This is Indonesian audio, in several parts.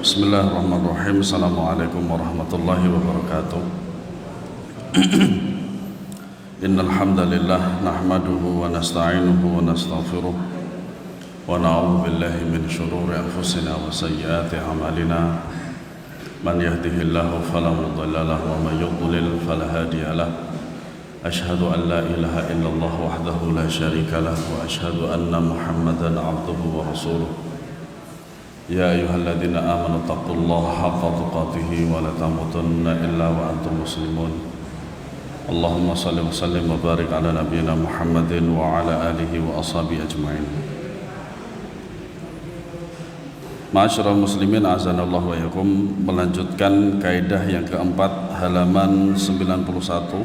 Bismillahirrahmanirrahim. Assalamualaikum warahmatullahi wabarakatuh. Innal hamdalillah nahmaduhu wa nasta'inuhu wa nastaghfiruh wa na'udzu billahi min shururi anfusina wa sayyiati a'malina. Man yahdihillahu fala mudilla lahu wa man yudlil fala hadiya lahu. Asyhadu an la ilaha illallah wahdahu la syarika lahu wa asyhadu anna Muhammadan 'abduhu wa rasuluh. Ya ayyuhalladzina amanu taqullaha haqqa tuqatih wa la tamutunna illa wa antum muslimun. Allahumma shalli wa sallim wa barik ala nabiyyina Muhammadin wa ala alihi wa ashabihi ajmain. Ma'asyiral muslimin azanallahu wa iyyakum, melanjutkan kaidah yang keempat halaman 91.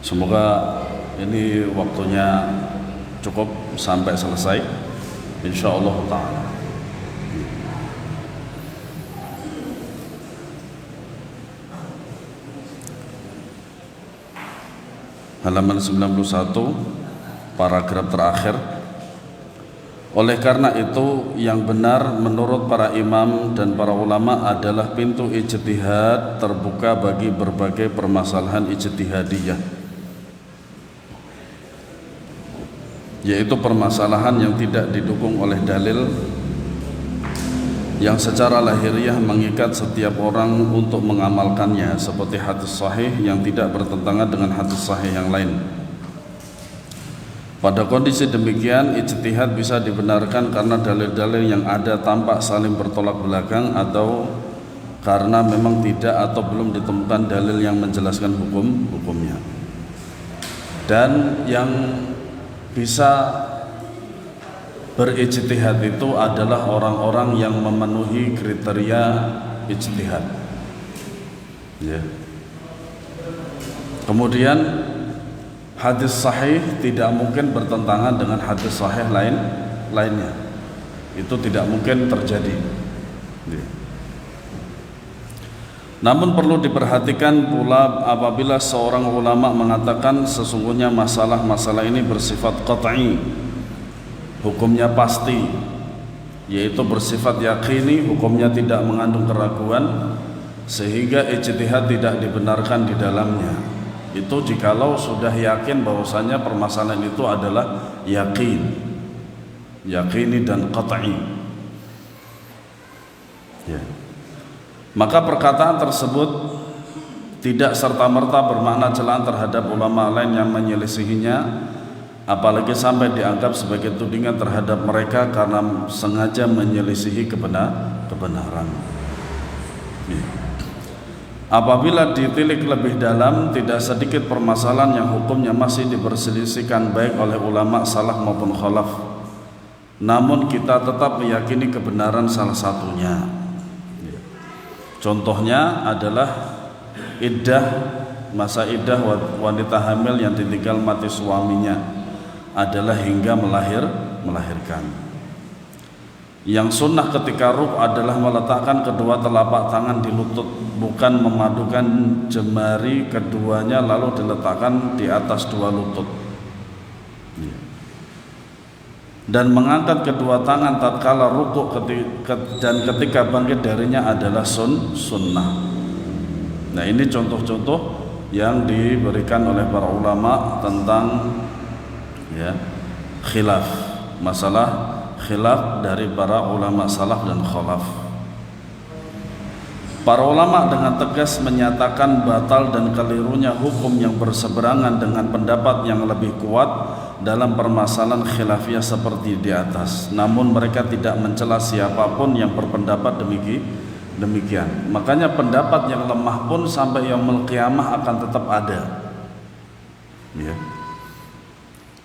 Semoga ini waktunya cukup sampai selesai insyaallah ta'ala. Halaman 91, paragraf terakhir. Oleh karena itu, yang benar menurut para imam dan para ulama adalah pintu ijtihad terbuka bagi berbagai permasalahan ijtihadiyah, yaitu permasalahan yang tidak didukung oleh dalil, yang secara lahiriah mengikat setiap orang untuk mengamalkannya, seperti hadis sahih yang tidak bertentangan dengan hadis sahih yang lain. Pada kondisi demikian, ijtihad bisa dibenarkan karena dalil-dalil yang ada tampak saling bertolak belakang, atau karena memang tidak atau belum ditemukan dalil yang menjelaskan hukumnya. Dan yang bisa berijtihad itu adalah orang-orang yang memenuhi kriteria ijtihad. Ya. Kemudian hadis sahih tidak mungkin bertentangan dengan hadis sahih lainnya. Itu tidak mungkin terjadi. Ya. Namun perlu diperhatikan pula apabila seorang ulama mengatakan sesungguhnya masalah-masalah ini bersifat qat'i, hukumnya pasti, yaitu bersifat yakini, hukumnya tidak mengandung keraguan, sehingga ijtihad tidak dibenarkan di dalamnya. Itu jikalau sudah yakin bahwasanya permasalahan itu adalah yakini dan qat'i. Ya. Maka perkataan tersebut tidak serta-merta bermakna celaan terhadap ulama lain yang menyelisihinya, apalagi sampai dianggap sebagai tudingan terhadap mereka karena sengaja menyelisihi kebenaran. Apabila ditilik lebih dalam, tidak sedikit permasalahan yang hukumnya masih diperselisihkan baik oleh ulama salaf maupun khalaf, namun kita tetap meyakini kebenaran salah satunya. Contohnya adalah masa iddah wanita hamil yang ditinggal mati suaminya adalah hingga melahirkan. Yang sunnah ketika ruq adalah meletakkan kedua telapak tangan di lutut, bukan memadukan jemari keduanya lalu diletakkan di atas dua lutut, dan mengangkat kedua tangan tatkala rukuk dan ketika bangkit darinya adalah sunnah. Nah, ini contoh-contoh yang diberikan oleh para ulama tentang masalah khilaf dari para ulama salaf dan khalaf. Para ulama dengan tegas menyatakan batal dan kelirunya hukum yang berseberangan dengan pendapat yang lebih kuat dalam permasalahan khilafiyah seperti di atas. Namun mereka tidak mencela siapapun yang berpendapat demikian. Makanya pendapat yang lemah pun sampai yaumul qiyamah akan tetap ada. Ya.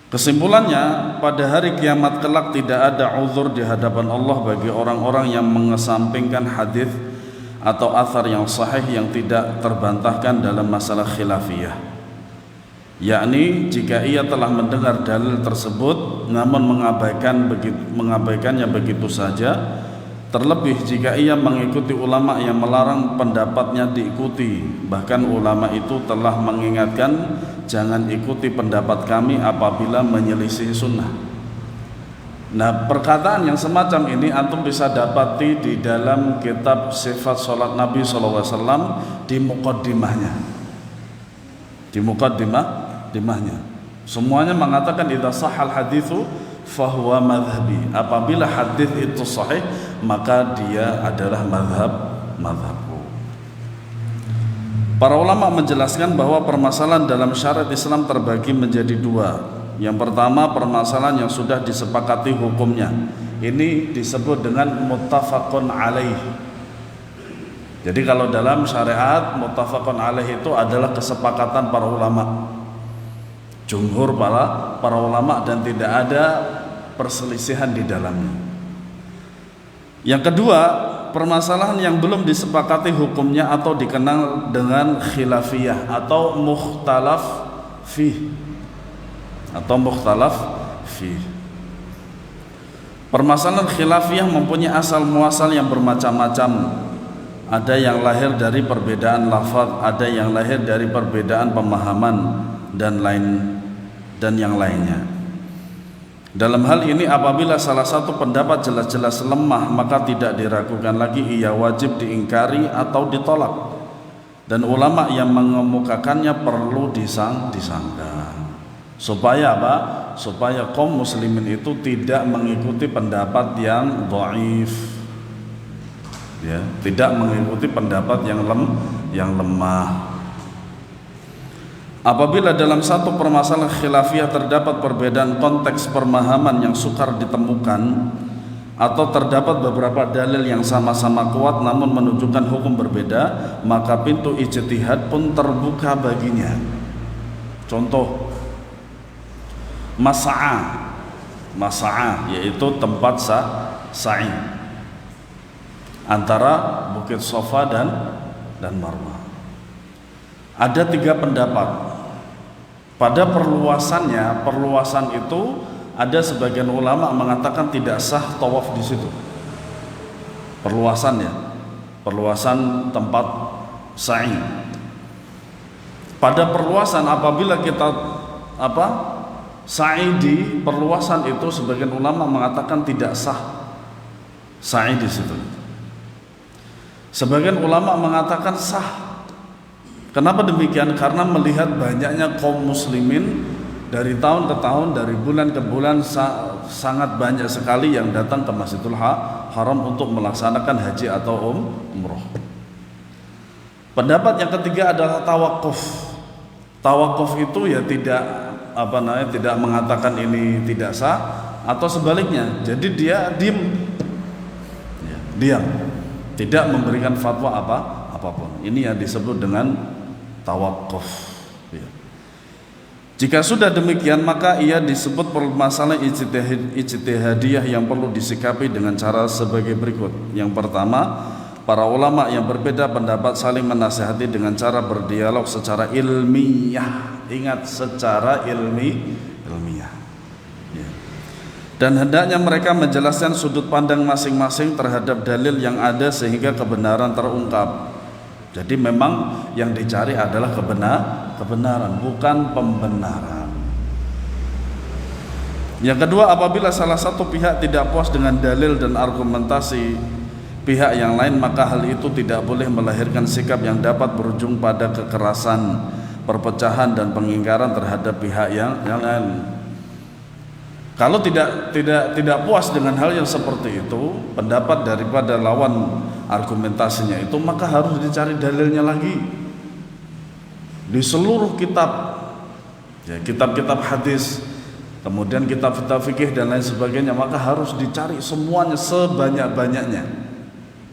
Kesimpulannya, pada hari kiamat kelak tidak ada uzur di hadapan Allah bagi orang-orang yang mengesampingkan hadis atau athar yang sahih yang tidak terbantahkan dalam masalah khilafiyah, yakni jika ia telah mendengar dalil tersebut namun mengabaikannya begitu saja, terlebih jika ia mengikuti ulama yang melarang pendapatnya diikuti. Bahkan ulama itu telah mengingatkan, jangan ikuti pendapat kami apabila menyelisih sunnah. Nah, perkataan yang semacam ini antum bisa dapati di dalam kitab sifat salat Nabi SAW di muqaddimahnya. Di muqaddimahnya. Semuanya mengatakan idza sahal haditsu fahuwa madhhabi. Apabila hadis itu sahih, maka dia adalah madhabku. Para ulama menjelaskan bahwa permasalahan dalam syariat Islam terbagi menjadi dua. Yang pertama, permasalahan yang sudah disepakati hukumnya. Ini disebut dengan muttafaqun alaih. Jadi kalau dalam syariat muttafaqun alaih itu adalah kesepakatan para ulama, jumhur para ulama, dan tidak ada perselisihan di dalamnya. Yang kedua, permasalahan yang belum disepakati hukumnya atau dikenal dengan khilafiyah atau mukhtalaf fih. Permasalahan khilafiyah mempunyai asal muasal yang bermacam-macam. Ada yang lahir dari perbedaan lafaz, ada yang lahir dari perbedaan pemahaman dan yang lainnya. Dalam hal ini apabila salah satu pendapat jelas-jelas lemah, maka tidak diragukan lagi, ia wajib diingkari atau ditolak. Dan ulama yang mengemukakannya perlu disangka. Supaya apa? Supaya kaum muslimin itu tidak mengikuti pendapat yang dhaif, ya, tidak mengikuti pendapat yang lemah. Apabila dalam satu permasalahan khilafiyah terdapat perbedaan konteks pemahaman yang sukar ditemukan, atau terdapat beberapa dalil yang sama-sama kuat namun menunjukkan hukum berbeda, maka pintu ijtihad pun terbuka baginya. Contoh, Mas'ah yaitu tempat sa'i antara Bukit Sofa dan Marwah. Ada 3 pendapat. Pada perluasan itu ada sebagian ulama mengatakan tidak sah tawaf di situ. Perluasan tempat sa'i. Pada perluasan apabila kita sa'i di perluasan itu, sebagian ulama mengatakan tidak sah sa'i di situ. Sebagian ulama mengatakan sah. Kenapa demikian? Karena melihat banyaknya kaum muslimin dari tahun ke tahun, dari bulan ke bulan, sangat banyak sekali yang datang ke Masjidil Haram untuk melaksanakan haji atau umroh. Pendapat yang ketiga adalah tawakuf. Tawakuf itu ya tidak mengatakan ini tidak sah, atau sebaliknya, jadi dia diam, tidak memberikan fatwa apapun. Ini yang disebut dengan tawakuf. Jika sudah demikian, maka ia disebut permasalahan ijtihadiyah yang perlu disikapi dengan cara sebagai berikut. Yang pertama, para ulama yang berbeda pendapat saling menasihati dengan cara berdialog secara ilmiah. Ingat, secara ilmiah. Ya. Dan hendaknya mereka menjelaskan sudut pandang masing-masing terhadap dalil yang ada sehingga kebenaran terungkap. Jadi memang yang dicari adalah kebenaran, bukan pembenaran. Yang kedua, apabila salah satu pihak tidak puas dengan dalil dan argumentasi pihak yang lain, maka hal itu tidak boleh melahirkan sikap yang dapat berujung pada kekerasan, perpecahan dan pengingkaran terhadap pihak yang lain. Kalau tidak puas dengan hal yang seperti itu, pendapat daripada lawan argumentasinya itu, maka harus dicari dalilnya lagi di seluruh kitab, ya, kitab-kitab hadis, kemudian kitab-kitab fikih dan lain sebagainya, maka harus dicari semuanya sebanyak-banyaknya.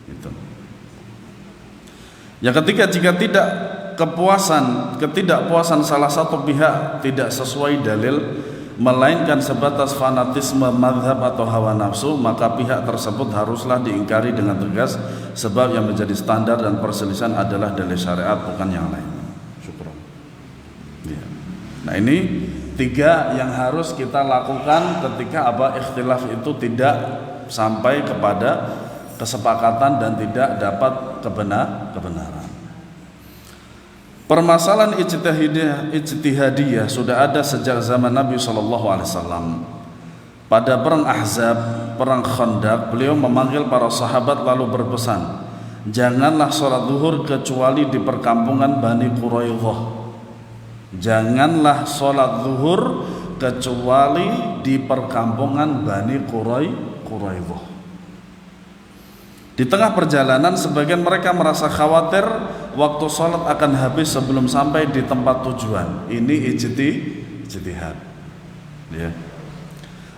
Gitu. Yang ketiga, jika ketidakpuasan salah satu pihak tidak sesuai dalil, melainkan sebatas fanatisme mazhab atau hawa nafsu, maka pihak tersebut haruslah diingkari dengan tegas, sebab yang menjadi standar dan perselisihan adalah dalil syariat, bukan yang lain. Syukron. Ya. Nah, ini 3 yang harus kita lakukan ketika ikhtilaf itu tidak sampai kepada kesepakatan dan tidak dapat kebenaran. Permasalahan ijtihadiyah sudah ada sejak zaman Nabi SAW. pada perang Ahzab, perang Khandaq, beliau memanggil para sahabat lalu berpesan, janganlah sholat zuhur kecuali di perkampungan Bani Quraidah. Janganlah sholat zuhur kecuali di perkampungan Bani Quraidah. Di tengah perjalanan sebagian mereka merasa khawatir waktu sholat akan habis sebelum sampai di tempat tujuan. Ini ijtihad, ya.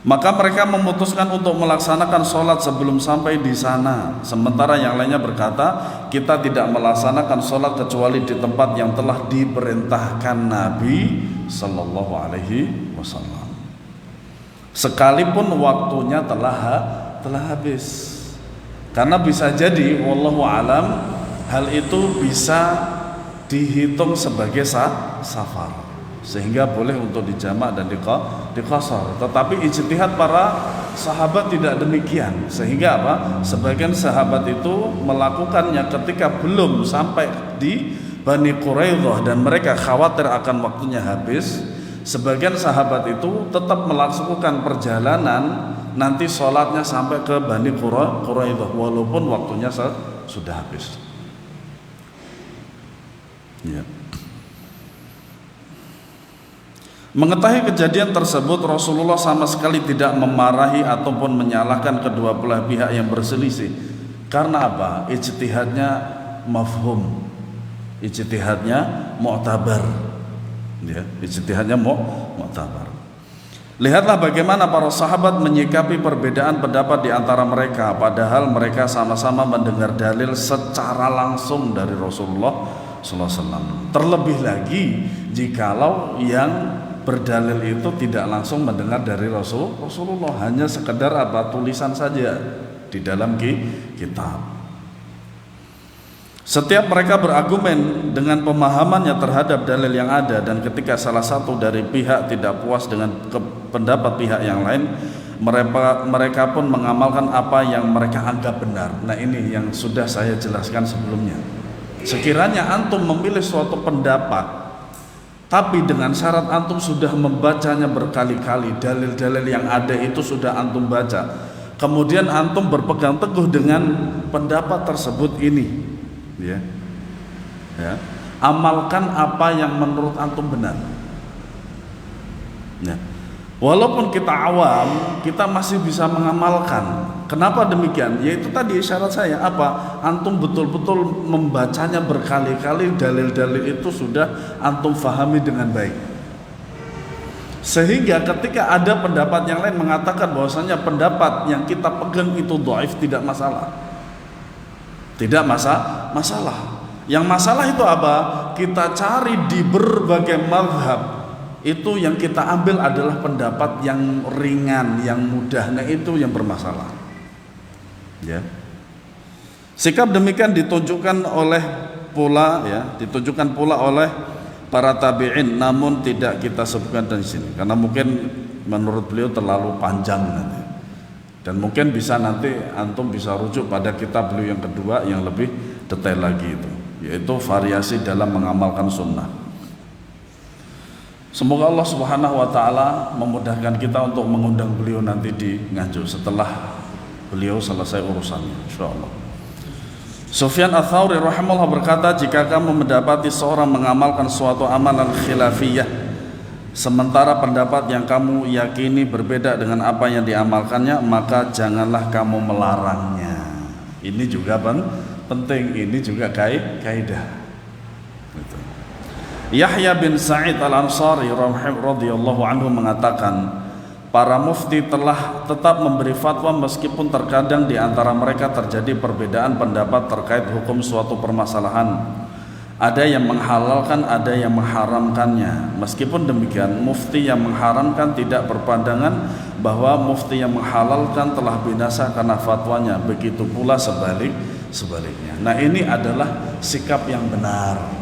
Maka mereka memutuskan untuk melaksanakan sholat sebelum sampai di sana. Sementara yang lainnya berkata, kita tidak melaksanakan sholat kecuali di tempat yang telah diperintahkan Nabi Sallallahu Alaihi Wasallam, sekalipun waktunya telah habis. Karena bisa jadi, wallahu alam, hal itu bisa dihitung sebagai safar, sehingga boleh untuk dijamak dan diqasar. Tetapi ijtihad para sahabat tidak demikian, sehingga apa? Sebagian sahabat itu melakukannya ketika belum sampai di Bani Quraidah dan mereka khawatir akan waktunya habis. Sebagian sahabat itu tetap melakukan perjalanan, nanti sholatnya sampai ke Bani Quraidah walaupun waktunya sudah habis, ya. Mengetahui kejadian tersebut, Rasulullah sama sekali tidak memarahi ataupun menyalahkan kedua belah pihak yang berselisih. Karena apa? Ijtihadnya mafhum, ijtihadnya mu'tabar, ya, ijtihadnya mu'tabar. Lihatlah bagaimana para sahabat menyikapi perbedaan pendapat di antara mereka, padahal mereka sama-sama mendengar dalil secara langsung dari Rasulullah SAW. Terlebih lagi jikalau yang berdalil itu tidak langsung mendengar dari Rasulullah, hanya sekedar apa, tulisan saja di dalam kitab. Setiap mereka berargumen dengan pemahamannya terhadap dalil yang ada, dan ketika salah satu dari pihak tidak puas dengan pendapat pihak yang lain, mereka pun mengamalkan apa yang mereka anggap benar. Nah, ini yang sudah saya jelaskan sebelumnya. Sekiranya antum memilih suatu pendapat, tapi dengan syarat antum sudah membacanya berkali-kali, dalil-dalil yang ada itu sudah antum baca, kemudian antum berpegang teguh dengan pendapat tersebut ini, ya, amalkan apa yang menurut antum benar. Ya. Walaupun kita awam, kita masih bisa mengamalkan. Kenapa demikian? Yaitu tadi syarat saya apa? Antum betul-betul membacanya berkali-kali, dalil-dalil itu sudah antum fahami dengan baik. Sehingga ketika ada pendapat yang lain mengatakan bahwasanya pendapat yang kita pegang itu dhaif, tidak masalah. Tidak masalah. Yang masalah itu apa? Kita cari di berbagai mazhab, itu yang kita ambil adalah pendapat yang ringan, yang mudah. Nah, itu yang bermasalah, ya. Sikap demikian ditunjukkan pula oleh para tabi'in, namun tidak kita sebutkan di sini karena mungkin menurut beliau terlalu panjang nanti. Dan mungkin bisa nanti antum bisa rujuk pada kitab beliau yang kedua yang lebih detail lagi itu, yaitu variasi dalam mengamalkan sunnah. Semoga Allah Subhanahu wa taala memudahkan kita untuk mengundang beliau nanti di Nganjuk setelah beliau selesai urusannya, insyaallah. Sufyan Ats-Tsauri rahimahullah berkata, jika kamu mendapati seorang mengamalkan suatu amalan khilafiyah sementara pendapat yang kamu yakini berbeda dengan apa yang diamalkannya, maka janganlah kamu melarangnya. Ini juga penting, ini juga kaidah. Yahya bin Sa'id Al-Ansari radhiyallahu anhu mengatakan, para mufti telah tetap memberi fatwa meskipun terkadang di antara mereka terjadi perbedaan pendapat terkait hukum suatu permasalahan. Ada yang menghalalkan, ada yang mengharamkannya. Meskipun demikian, mufti yang mengharamkan tidak berpandangan bahwa mufti yang menghalalkan telah binasa karena fatwanya. Begitu pula sebaliknya. Nah, ini adalah sikap yang benar.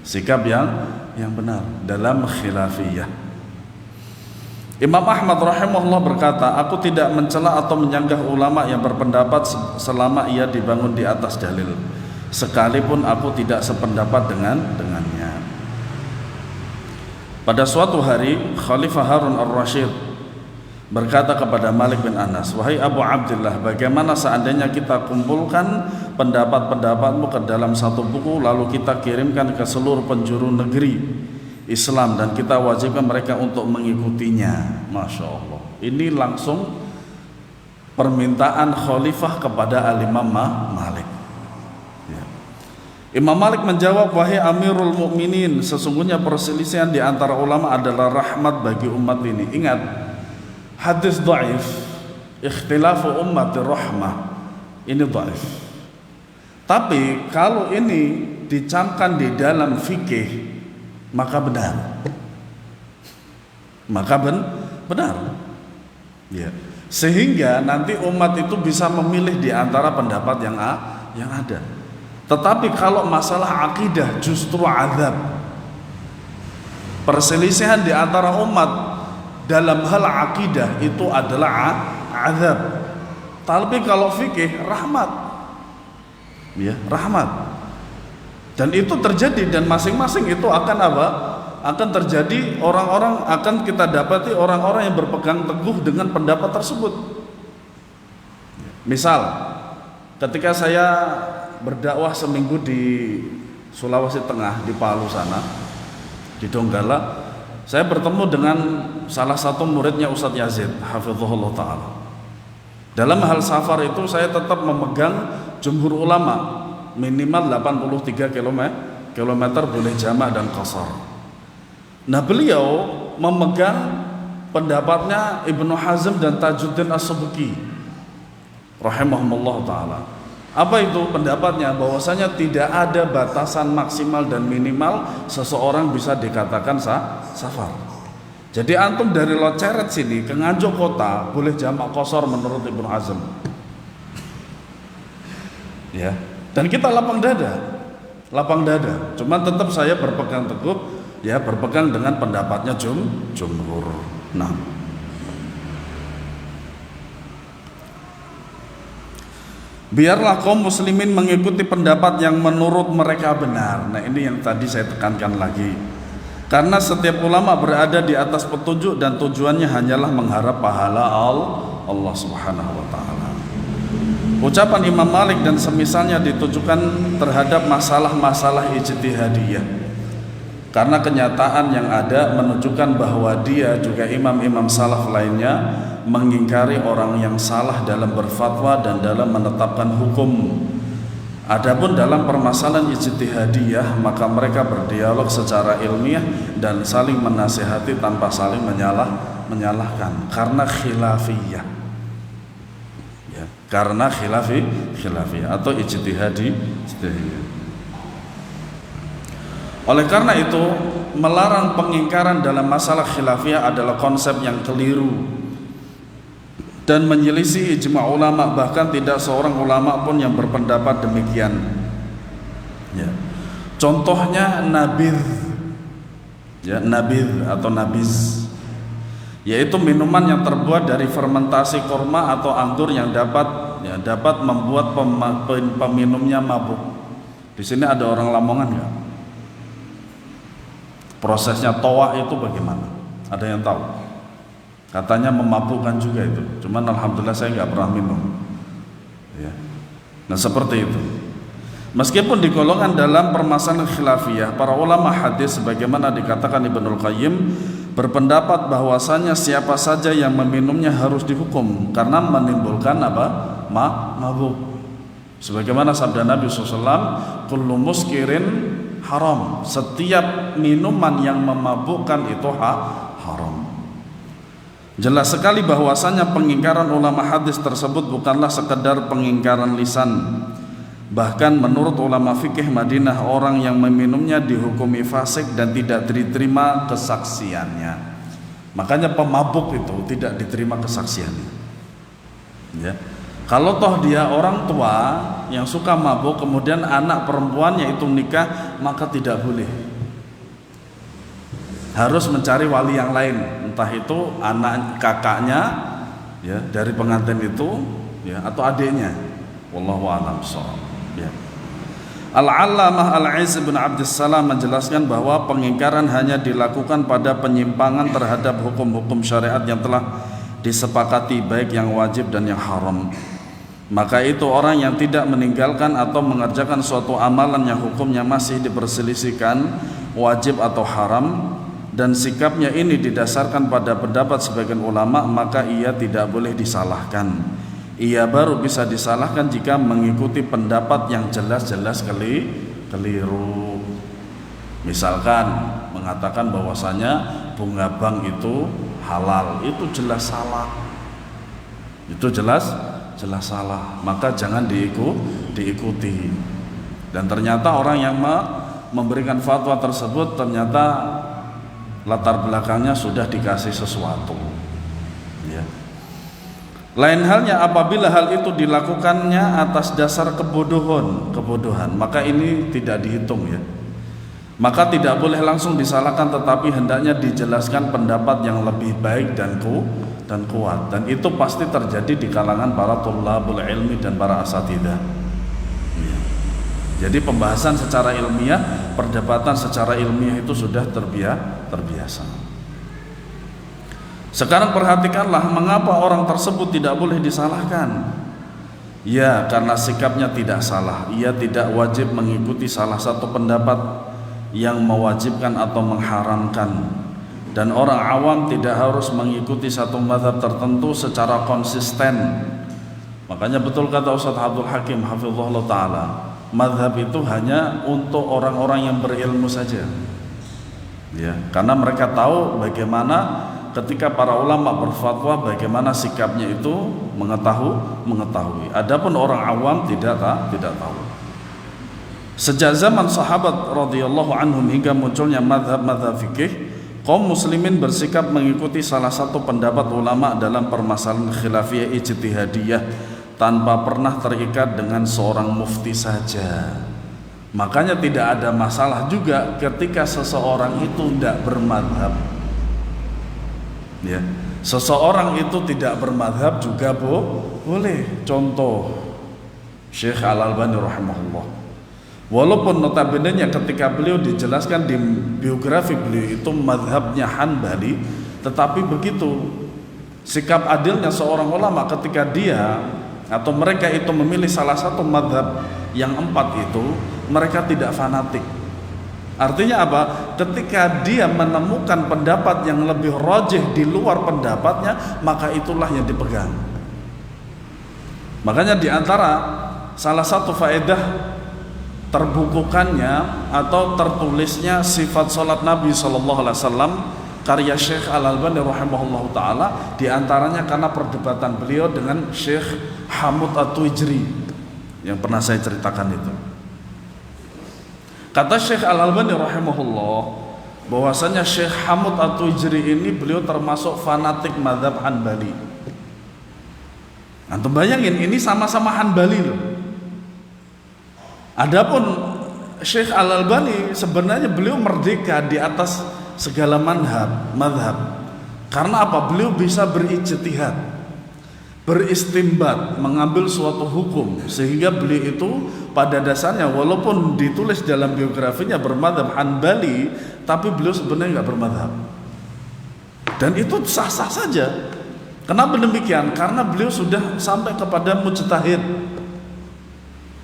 Sikap yang benar dalam khilafiyah. Imam Ahmad rahimahullah berkata, aku tidak mencela atau menyanggah ulama yang berpendapat selama ia dibangun di atas dalil, sekalipun aku tidak sependapat dengannya. Pada suatu hari Khalifah Harun ar-Rasyid berkata kepada Malik bin Anas, "Wahai Abu Abdullah, bagaimana seandainya kita kumpulkan pendapat-pendapatmu ke dalam satu buku, lalu kita kirimkan ke seluruh penjuru negeri Islam dan kita wajibkan mereka untuk mengikutinya?" Masya Allah, ini langsung permintaan khalifah kepada Al-Imam Malik. Ya. Imam Malik menjawab, "Wahai Amirul Mukminin, sesungguhnya perselisihan di antara ulama adalah rahmat bagi umat ini." Ingat, hadis dhaif, ikhtilafu ummati rahmah, ini dhaif. Tapi kalau ini dicamkan di dalam fikih, maka benar. Maka benar. Ya. Sehingga nanti umat itu bisa memilih di antara pendapat yang ada. Tetapi kalau masalah akidah justru azab. Perselisihan di antara umat dalam hal akidah itu adalah azab. Tapi kalau fikih rahmat. Ya, rahmat. Dan itu terjadi, dan masing-masing itu akan apa? Akan terjadi, orang-orang akan kita dapati orang-orang yang berpegang teguh dengan pendapat tersebut. Misal, ketika saya berdakwah seminggu di Sulawesi Tengah, di Palu sana, di Donggala, saya bertemu dengan salah satu muridnya Ustadz Yazid, hafizahullah ta'ala. Dalam hal safar itu saya tetap memegang jumhur ulama, minimal 83 km boleh jamak dan qasar. Nah, beliau memegang pendapatnya Ibnu Hazm dan Tajuddin As-Subki rahimahumullah ta'ala. Apa itu pendapatnya? Bahwasanya tidak ada batasan maksimal dan minimal seseorang bisa dikatakan safar. Jadi antum dari Loceret sini ke Nganjuk kota boleh jamak qasar menurut Ibnu Hazm. Ya, dan kita lapang dada. Cuman tetap saya berpegang teguh, ya, berpegang dengan pendapatnya jumhur. Nah, biarlah kaum muslimin mengikuti pendapat yang menurut mereka benar. Nah, ini yang tadi saya tekankan lagi. Karena setiap ulama berada di atas petunjuk dan tujuannya hanyalah mengharap pahala Allah Subhanahu wa taala. Ucapan Imam Malik dan semisalnya ditujukan terhadap masalah-masalah ijtihadiyah. Karena kenyataan yang ada menunjukkan bahwa dia juga imam-imam salaf lainnya mengingkari orang yang salah dalam berfatwa dan dalam menetapkan hukum. Adapun dalam permasalahan ijtihadiyah, maka mereka berdialog secara ilmiah dan saling menasihati tanpa saling menyalahkan karena khilafiyah. Ya, karena khilafiyah atau ijtihadiyah. Oleh karena itu, melarang pengingkaran dalam masalah khilafiyah adalah konsep yang keliru dan menyelisih ijma' ulama, bahkan tidak seorang ulama pun yang berpendapat demikian. Ya. Contohnya nabidh, ya, nabidh atau nabiz, yaitu minuman yang terbuat dari fermentasi kurma atau anggur yang dapat membuat peminumnya mabuk. Di sini ada orang Lamongan nggak? Prosesnya toa itu bagaimana? Ada yang tahu? Katanya memabukkan juga itu. Cuman alhamdulillah saya nggak pernah minum. Ya. Nah, seperti itu. Meskipun digolongkan dalam permasalahan khilafiyah, para ulama hadis sebagaimana dikatakan Ibnul Qayyim berpendapat bahwasanya siapa saja yang meminumnya harus dihukum karena menimbulkan apa? Mabuk. Sebagaimana sabda Nabi SAW, kullu muskirin haram, setiap minuman yang memabukkan itu haram. Jelas sekali bahwasanya pengingkaran ulama hadis tersebut bukanlah sekedar pengingkaran lisan. Bahkan menurut ulama fikih Madinah, orang yang meminumnya dihukumi fasik dan tidak diterima kesaksiannya. Makanya pemabuk itu tidak diterima kesaksiannya. Ya. Kalau toh dia orang tua yang suka mabuk, kemudian anak perempuannya itu nikah, maka tidak boleh. Harus mencari wali yang lain, entah itu anak kakaknya, ya, dari pengantin itu, ya, atau adiknya. Wallahu a'lam bishawab. Ya. Al-Allamah Al-Izz bin Abdussalam menjelaskan bahwa pengingkaran hanya dilakukan pada penyimpangan terhadap hukum-hukum syariat yang telah disepakati baik yang wajib dan yang haram. Maka itu orang yang tidak meninggalkan atau mengerjakan suatu amalan yang hukumnya masih diperselisihkan wajib atau haram, dan sikapnya ini didasarkan pada pendapat sebagian ulama, maka ia tidak boleh disalahkan. Ia baru bisa disalahkan jika mengikuti pendapat yang jelas-jelas keliru. Misalkan mengatakan bahwasanya bunga bank itu halal, itu jelas salah. Itu jelas salah, maka jangan diikuti. Dan ternyata orang yang memberikan fatwa tersebut ternyata latar belakangnya sudah dikasih sesuatu, ya. Lain halnya apabila hal itu dilakukannya atas dasar kebodohan, maka ini tidak dihitung, ya. Maka tidak boleh langsung disalahkan, tetapi hendaknya dijelaskan pendapat yang lebih baik dan kuat, dan itu pasti terjadi di kalangan para thalabul ilmi dan para asatidzah, ya. Jadi pembahasan secara ilmiah, perdebatan secara ilmiah itu sudah terbiasa. Sekarang perhatikanlah mengapa orang tersebut tidak boleh disalahkan. Ya, karena sikapnya tidak salah. Ia tidak wajib mengikuti salah satu pendapat yang mewajibkan atau mengharamkan. Dan orang awam tidak harus mengikuti satu mazhab tertentu secara konsisten. Makanya betul kata Ustaz Abdul Hakim hafizahullah ta'ala, mazhab itu hanya untuk orang-orang yang berilmu saja, ya, karena mereka tahu bagaimana ketika para ulama berfatwa, bagaimana sikapnya itu mengetahui. Adapun orang awam tidak tahu. Sejak zaman sahabat radhiyallahu anhum hingga munculnya mazhab fikih, kaum muslimin bersikap mengikuti salah satu pendapat ulama dalam permasalahan khilafiyah ijtihadiyah tanpa pernah terikat dengan seorang mufti saja. Makanya tidak ada masalah juga ketika seseorang itu tidak bermadhab, ya. Seseorang itu tidak bermadhab juga boleh. Contoh Syekh Al-Albani rahimahullah, walaupun notabene ketika beliau dijelaskan di biografi beliau itu madhabnya Hanbali, tetapi begitu sikap adilnya seorang ulama ketika dia atau mereka itu memilih salah satu madhab yang 4 itu, mereka tidak fanatik. Artinya apa? Ketika dia menemukan pendapat yang lebih rajih di luar pendapatnya, maka itulah yang dipegang. Makanya diantara salah satu faedah terbukukannya atau tertulisnya sifat salat Nabi SAW karya Syekh Al-Albani rahimahullah ta'ala, diantaranya karena perdebatan beliau dengan Syekh Hamud At-Tuijri yang pernah saya ceritakan itu. Kata Syekh Al-Albani rahimahullah bahwasanya Syekh Hamud At-Tuijri ini beliau termasuk fanatik mazhab Hanbali. Antum bayangin, ini sama-sama Hanbali loh. Adapun Syekh Al-Albani sebenarnya beliau merdeka di atas segala madhab. Karena apa? Beliau bisa berijtihad, beristimbat, mengambil suatu hukum, sehingga beliau itu pada dasarnya walaupun ditulis dalam biografinya bermadhab Hanbali, tapi beliau sebenarnya nggak bermadhab. Dan itu sah-sah saja. Kenapa demikian? Karena beliau sudah sampai kepada mujtahid.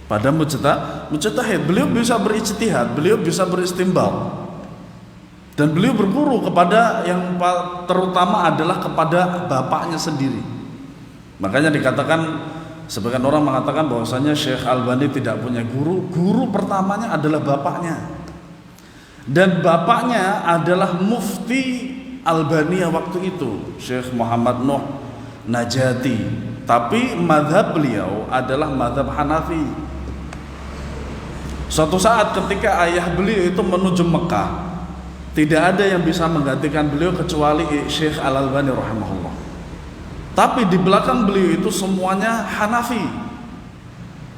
Pada mujtahid, beliau bisa berijtihad, beliau bisa beristimbat. Dan beliau berguru kepada yang terutama adalah kepada bapaknya sendiri. Makanya dikatakan, sebagian orang mengatakan bahwasanya Syekh Albani tidak punya guru. Guru pertamanya adalah bapaknya. Dan bapaknya adalah mufti Albania waktu itu, Syekh Muhammad Nuh Najati. Tapi madhab beliau adalah madhab Hanafi. Suatu saat ketika ayah beliau itu menuju Mekah, tidak ada yang bisa menggantikan beliau kecuali Syekh Al-Albani rahimahullah. Tapi di belakang beliau itu semuanya Hanafi,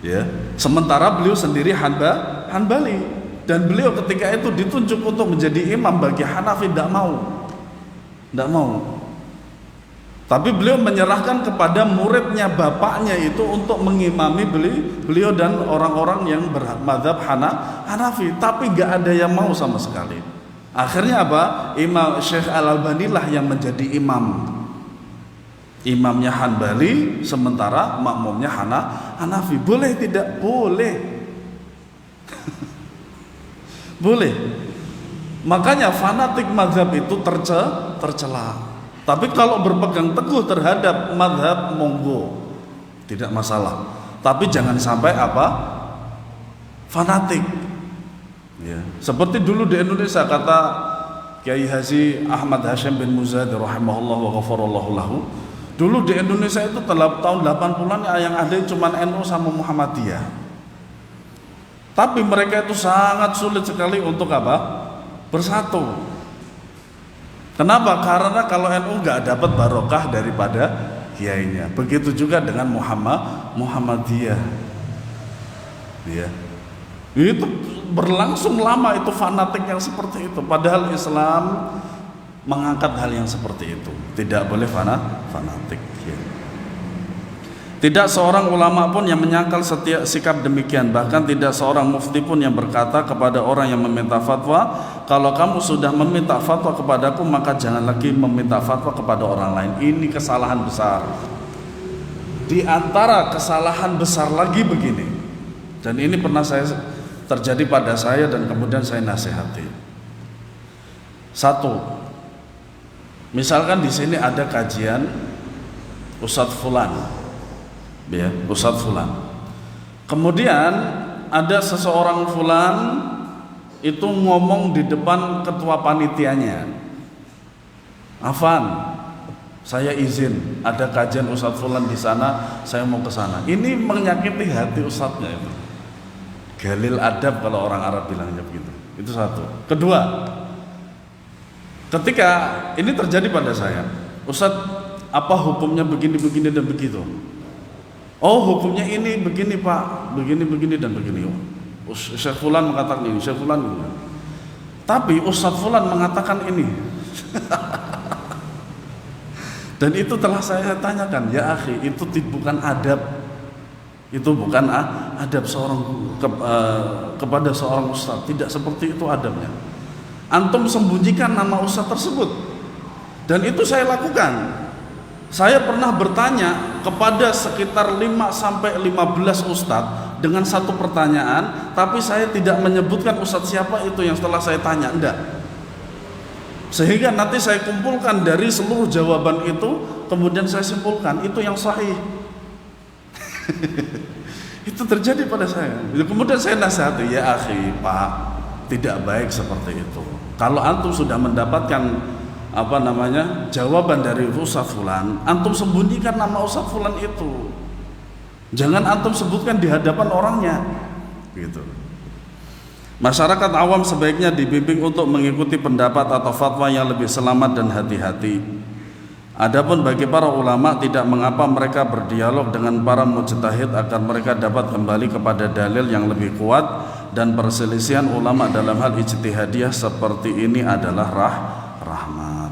ya. Sementara beliau sendiri Hanbali, dan beliau ketika itu ditunjuk untuk menjadi imam bagi Hanafi, tidak mau. Tapi beliau menyerahkan kepada muridnya bapaknya itu untuk mengimami beliau dan orang-orang yang bermadzhab Hanafi. Tapi nggak ada yang mau sama sekali. Akhirnya apa? Imam Syekh Al-Albani lah yang menjadi imam. Imamnya Hanbali sementara makmumnya Hanafi. Boleh tidak? Boleh. Boleh. Makanya fanatik mazhab itu tercela. Tapi kalau berpegang teguh terhadap mazhab monggo, tidak masalah. Tapi jangan sampai fanatik. Ya. Seperti dulu di Indonesia kata Kiai Haji Ahmad Hashim bin Muzadi rahimahullah wa ghafarallahu lahu. Dulu di Indonesia itu tahun 80-an yang ada cuma NU sama Muhammadiyah. Tapi mereka itu sangat sulit sekali untuk bersatu. Kenapa? Karena kalau NU nggak dapat barokah daripada kiainya. Begitu juga dengan Muhammadiyah. Ya. Itu berlangsung lama itu fanatik yang seperti itu. Padahal Islam mengangkat hal yang seperti itu. Tidak boleh fanatik. Ya. Tidak seorang ulama pun yang menyangkal setiap sikap demikian. Bahkan tidak seorang mufti pun yang berkata kepada orang yang meminta fatwa, kalau kamu sudah meminta fatwa kepadaku, maka jangan lagi meminta fatwa kepada orang lain. Ini kesalahan besar. Di antara kesalahan besar lagi begini, dan ini pernah terjadi pada saya dan kemudian saya nasihati. Satu, misalkan di sini ada kajian Ustadz Fulan, ya, Ustadz Fulan. Kemudian ada seseorang Fulan itu ngomong di depan ketua panitianya, Afan, saya izin ada kajian Ustadz Fulan di sana, saya mau ke sana. Ini menyakiti hati Ustadznya itu. Galil adab kalau orang Arab bilangnya begitu. Itu satu. Kedua, ketika ini terjadi pada saya, Ustadz, apa hukumnya begini dan begitu? Oh, hukumnya ini begini Pak, begini dan begini. Syekh Fulan mengatakan ini, Syekh Fulan ini. Tapi Ustadz Fulan mengatakan ini. Dan itu telah saya tanyakan, ya akhi, itu bukan adab. Itu bukan adab seorang kepada seorang ustadz. Tidak seperti itu adabnya. Antum sembunyikan nama ustadz tersebut. Dan itu saya lakukan. Saya pernah bertanya kepada sekitar 5-15 ustadz dengan satu pertanyaan, tapi saya tidak menyebutkan ustadz siapa itu yang setelah saya tanya, enggak. Sehingga nanti saya kumpulkan dari seluruh jawaban itu, kemudian saya simpulkan itu yang sahih. Itu terjadi pada saya. Kemudian saya nasihati, ya akhi, Pak, tidak baik seperti itu. Kalau antum sudah mendapatkan jawaban dari Ustadz Fulan, antum sembunyikan nama Ustadz Fulan itu. Jangan antum sebutkan di hadapan orangnya. Gitu. Masyarakat awam sebaiknya dibimbing untuk mengikuti pendapat atau fatwa yang lebih selamat dan hati-hati. Adapun bagi para ulama, tidak mengapa mereka berdialog dengan para mujtahid agar mereka dapat kembali kepada dalil yang lebih kuat, dan perselisihan ulama dalam hal ijtihadiyah seperti ini adalah rahmat.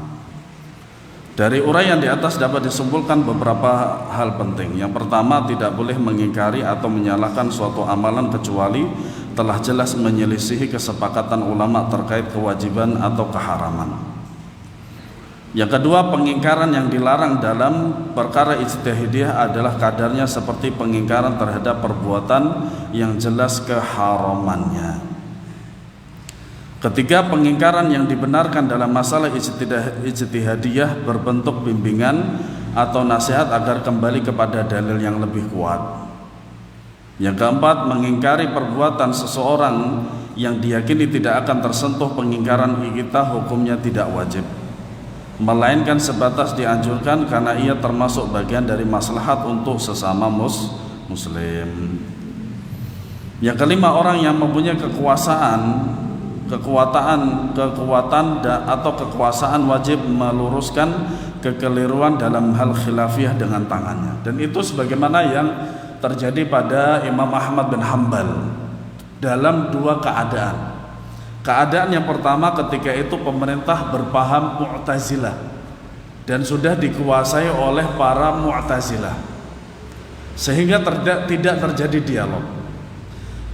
Dari uraian di atas dapat disimpulkan beberapa hal penting. Yang pertama, tidak boleh mengingkari atau menyalahkan suatu amalan kecuali telah jelas menyelisihi kesepakatan ulama terkait kewajiban atau keharaman. Yang kedua, pengingkaran yang dilarang dalam perkara ijtihadiyah adalah kadarnya seperti pengingkaran terhadap perbuatan yang jelas keharamannya. Ketiga, pengingkaran yang dibenarkan dalam masalah ijtihadiyah berbentuk bimbingan atau nasihat agar kembali kepada dalil yang lebih kuat. Yang keempat, mengingkari perbuatan seseorang yang diyakini tidak akan tersentuh pengingkaran kita, hukumnya tidak wajib, melainkan sebatas dianjurkan karena ia termasuk bagian dari maslahat untuk sesama muslim. Yang kelima, orang yang mempunyai kekuatan atau kekuasaan wajib meluruskan kekeliruan dalam hal khilafiyah dengan tangannya. Dan itu sebagaimana yang terjadi pada Imam Ahmad bin Hanbal dalam dua keadaan. Keadaan yang pertama, ketika itu pemerintah berpaham Mu'tazilah dan sudah dikuasai oleh para Mu'tazilah, sehingga tidak terjadi dialog.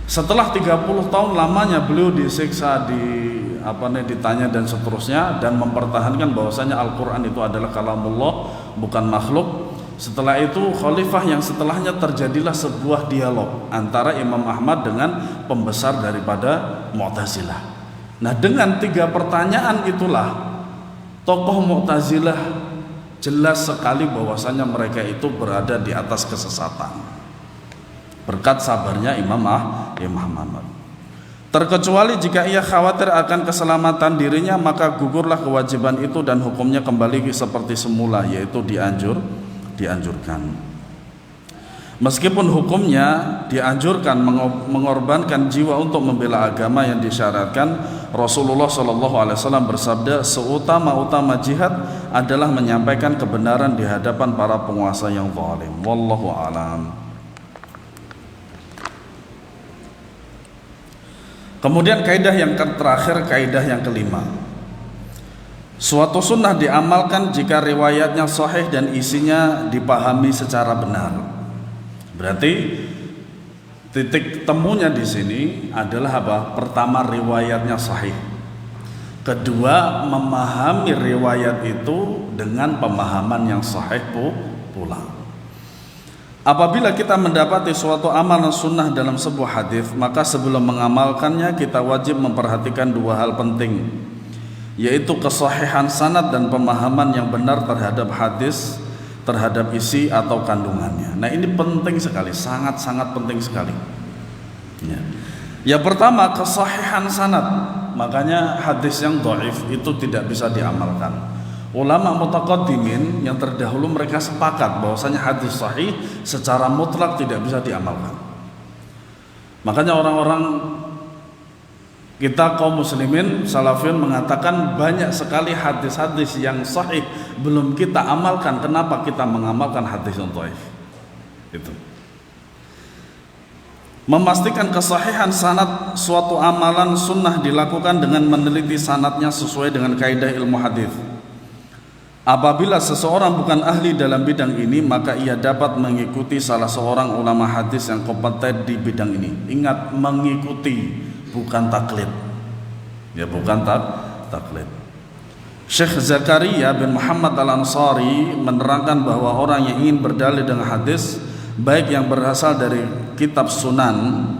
Setelah 30 tahun lamanya beliau disiksa, ditanya dan seterusnya, dan mempertahankan bahwasanya Al-Quran itu adalah kalamullah, bukan makhluk. Setelah itu khalifah yang setelahnya terjadilah sebuah dialog antara Imam Ahmad dengan pembesar daripada Mu'tazilah. Nah, dengan 3 pertanyaan itulah tokoh Mu'tazilah jelas sekali bahwasanya mereka itu berada di atas kesesatan berkat sabarnya Imam Ahmad. Terkecuali jika ia khawatir akan keselamatan dirinya, maka gugurlah kewajiban itu dan hukumnya kembali seperti semula, yaitu dianjurkan. Meskipun hukumnya dianjurkan mengorbankan jiwa untuk membela agama yang disyaratkan, Rasulullah SAW bersabda, seutama-utama jihad adalah menyampaikan kebenaran di hadapan para penguasa yang zalim. Wallahu a'lam. Kemudian kaidah yang terakhir, kaidah yang kelima. Suatu sunnah diamalkan jika riwayatnya sahih dan isinya dipahami secara benar. Berarti titik temunya di sini adalah apa? Pertama, riwayatnya sahih. Kedua, memahami riwayat itu dengan pemahaman yang sahih pula. Apabila kita mendapati suatu amalan sunnah dalam sebuah hadis, maka sebelum mengamalkannya kita wajib memperhatikan 2 hal penting, yaitu kesahihan sanad dan pemahaman yang benar terhadap hadis, terhadap isi atau kandungannya. Nah, ini penting sekali, sangat-sangat penting sekali. Yang pertama, kesahihan sanad. Makanya hadis yang dhaif itu tidak bisa diamalkan. Ulama mutaqaddimin yang terdahulu mereka sepakat bahwasanya hadis sahih secara mutlak tidak bisa diamalkan. Makanya orang-orang kita kaum muslimin salafiyun mengatakan banyak sekali hadis-hadis yang sahih belum kita amalkan. Kenapa kita mengamalkan hadis yang dhaif? Itu. Memastikan kesahihan sanad suatu amalan sunnah dilakukan dengan meneliti sanadnya sesuai dengan kaidah ilmu hadis. Apabila seseorang bukan ahli dalam bidang ini, maka ia dapat mengikuti salah seorang ulama hadis yang kompeten di bidang ini. Ingat, mengikuti, bukan taklid. Ya, bukan taklid. Syekh Zakaria bin Muhammad Al-Ansari menerangkan bahwa orang yang ingin berdalil dengan hadis, baik yang berasal dari kitab sunan,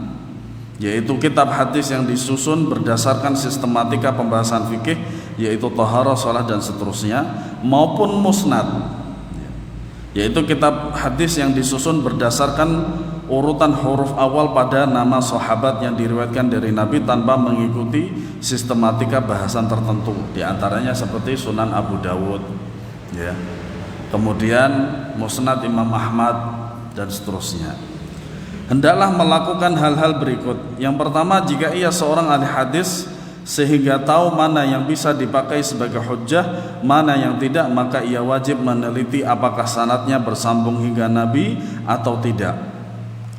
yaitu kitab hadis yang disusun berdasarkan sistematika pembahasan fikih, yaitu taharah, salat dan seterusnya, maupun musnad, yaitu kitab hadis yang disusun berdasarkan urutan huruf awal pada nama sahabat yang diriwayatkan dari Nabi tanpa mengikuti sistematika bahasan tertentu, di antaranya seperti Sunan Abu Dawud, ya. Kemudian musnad Imam Ahmad dan seterusnya. Hendaklah melakukan hal-hal berikut. Yang pertama, jika ia seorang ahli hadis sehingga tahu mana yang bisa dipakai sebagai hujjah, mana yang tidak, maka ia wajib meneliti apakah sanadnya bersambung hingga Nabi atau tidak,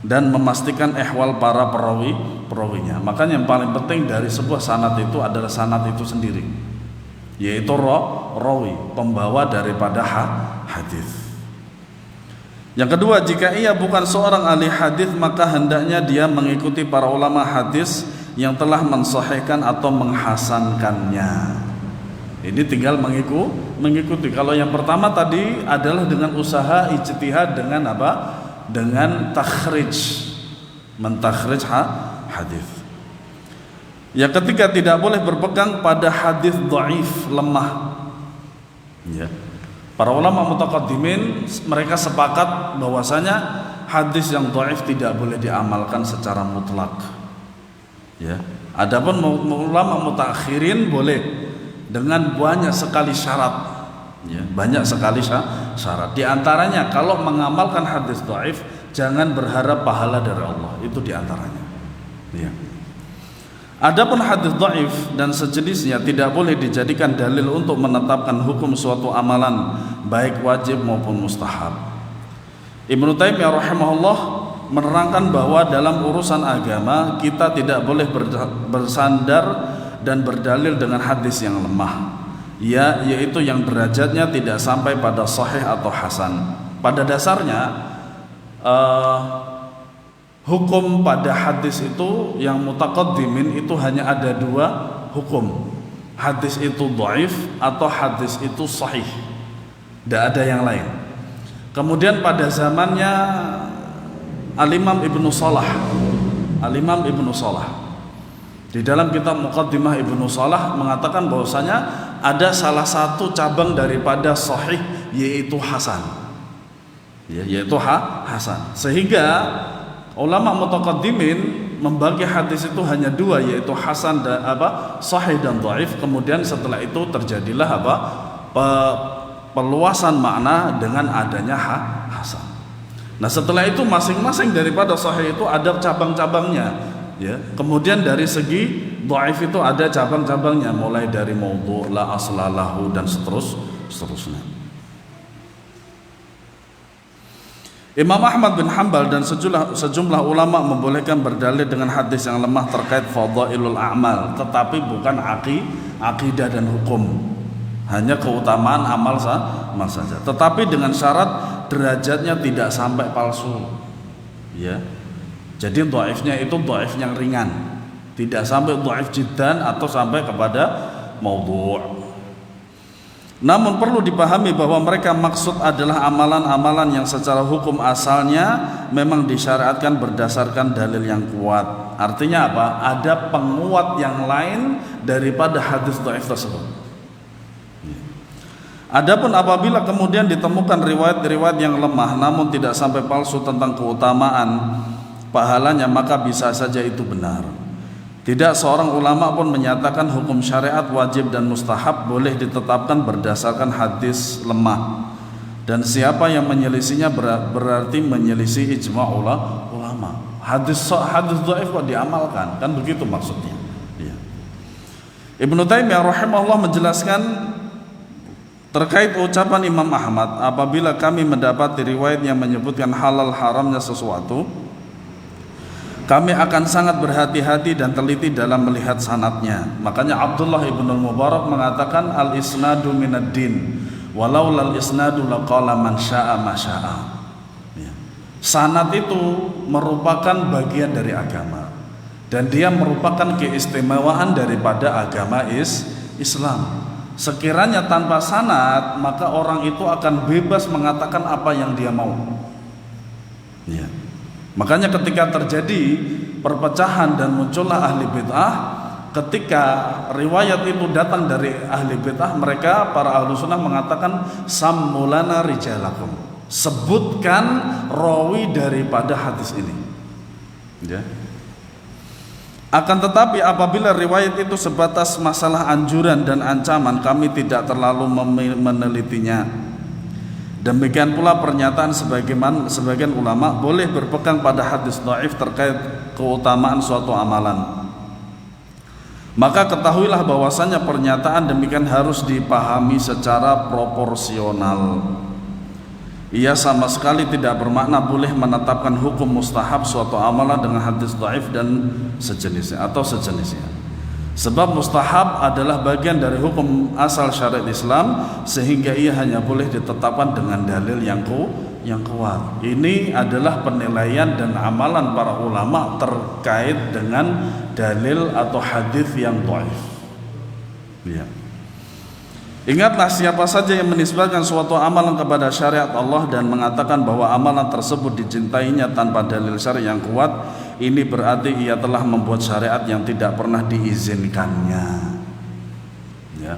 dan memastikan ihwal para perawinya. Makanya yang paling penting dari sebuah sanad itu adalah sanad itu sendiri, yaitu rawi, pembawa daripada hadis. Yang kedua, jika ia bukan seorang ahli hadis, maka hendaknya dia mengikuti para ulama hadis yang telah mensahihkan atau menghasankannya. Ini tinggal mengikuti. Kalau yang pertama tadi adalah dengan usaha ijtihad dengan apa? Dengan takhrij, mentakhrij hadis. Yang ketiga, tidak boleh berpegang pada hadis dhaif, lemah. Ya. Para ulama mutaqaddimin mereka sepakat bahwasanya hadis yang dhaif tidak boleh diamalkan secara mutlak. Ya. Adapun ulama mutakhirin boleh dengan banyak sekali syarat. Ya, banyak sekali syarat. Di antaranya kalau mengamalkan hadis dhaif jangan berharap pahala dari Allah. Itu di antaranya. Ya. Adapun hadis dhaif dan sejenisnya tidak boleh dijadikan dalil untuk menetapkan hukum suatu amalan baik wajib maupun mustahab. Ibnu Taimiyah rahimahullah menerangkan bahwa dalam urusan agama kita tidak boleh bersandar dan berdalil dengan hadis yang lemah, yaitu yang derajatnya tidak sampai pada sahih atau hasan. Pada dasarnya hukum pada hadis itu yang mutaqaddimin itu hanya ada 2 hukum. Hadis itu dhaif atau hadis itu sahih. Tidak ada yang lain. Kemudian pada zamannya Al-Imam Ibnu Salah, di dalam kitab Muqaddimah Ibnu Salah mengatakan bahwasanya ada salah satu cabang daripada sahih, yaitu hasan, hasan. Sehingga ulama mutaqaddimin membagi hadis itu hanya dua, yaitu hasan dan sahih dan dhaif. Kemudian setelah itu terjadilah peluasan makna dengan adanya hasan. Nah, setelah itu masing-masing daripada sahih itu ada cabang-cabangnya, ya. Kemudian dari segi dhaif itu ada cabang-cabangnya, mulai dari maudhu', la asla lahu, dan seterusnya. Imam Ahmad bin Hanbal dan sejumlah ulama membolehkan berdalil dengan hadis yang lemah terkait fadhailul a'mal, tetapi bukan akidah dan hukum, hanya keutamaan amal saja. Tetapi dengan syarat derajatnya tidak sampai palsu, ya. Jadi dhaifnya itu dhaif yang ringan, tidak sampai dhaif jiddan atau sampai kepada maudhu'. Namun perlu dipahami bahwa mereka maksud adalah amalan-amalan yang secara hukum asalnya memang disyariatkan berdasarkan dalil yang kuat. Artinya apa? Ada penguat yang lain daripada hadis dhaif tersebut. Adapun apabila kemudian ditemukan riwayat-riwayat yang lemah namun tidak sampai palsu tentang keutamaan pahalanya, maka bisa saja itu benar. Tidak seorang ulama pun menyatakan hukum syariat wajib dan mustahab boleh ditetapkan berdasarkan hadis lemah. Dan siapa yang menyelisihinya berarti menyelisih ijma' ulama. Hadis dhaif kok diamalkan, kan begitu maksudnya. Ya. Ibnu Taimiyah rahimahullah menjelaskan terkait ucapan Imam Ahmad, apabila kami mendapati riwayat yang menyebutkan halal haramnya sesuatu, kami akan sangat berhati-hati dan teliti dalam melihat sanadnya. Makanya Abdullah ibn al-Mubarak mengatakan al-isnadu minad din, walau lal isnadu laqala man syaa ma syaa. Sanad itu merupakan bagian dari agama, dan dia merupakan keistimewaan daripada agama Islam. Sekiranya tanpa sanad, maka orang itu akan bebas mengatakan apa yang dia mau, ya. Makanya ketika terjadi perpecahan dan muncullah ahli bid'ah, ketika riwayat itu datang dari ahli bid'ah, mereka para ahlu sunnah mengatakan sammulana rijalakum, sebutkan rawi daripada hadis ini, ya. Akan tetapi apabila riwayat itu sebatas masalah anjuran dan ancaman, kami tidak terlalu menelitinya. Demikian pula pernyataan sebagian ulama boleh berpegang pada hadis dhaif terkait keutamaan suatu amalan. Maka ketahuilah bahwasanya pernyataan demikian harus dipahami secara proporsional. Ia sama sekali tidak bermakna boleh menetapkan hukum mustahab suatu amalan dengan hadis dhaif dan sejenisnya. Sebab mustahab adalah bagian dari hukum asal syariat Islam, sehingga ia hanya boleh ditetapkan dengan dalil yang kuat. Ini adalah penilaian dan amalan para ulama terkait dengan dalil atau hadis yang dhaif. Ya. Ingatlah, siapa saja yang menisbahkan suatu amalan kepada syariat Allah dan mengatakan bahwa amalan tersebut dicintainya tanpa dalil syariat yang kuat, ini berarti ia telah membuat syariat yang tidak pernah diizinkannya, ya.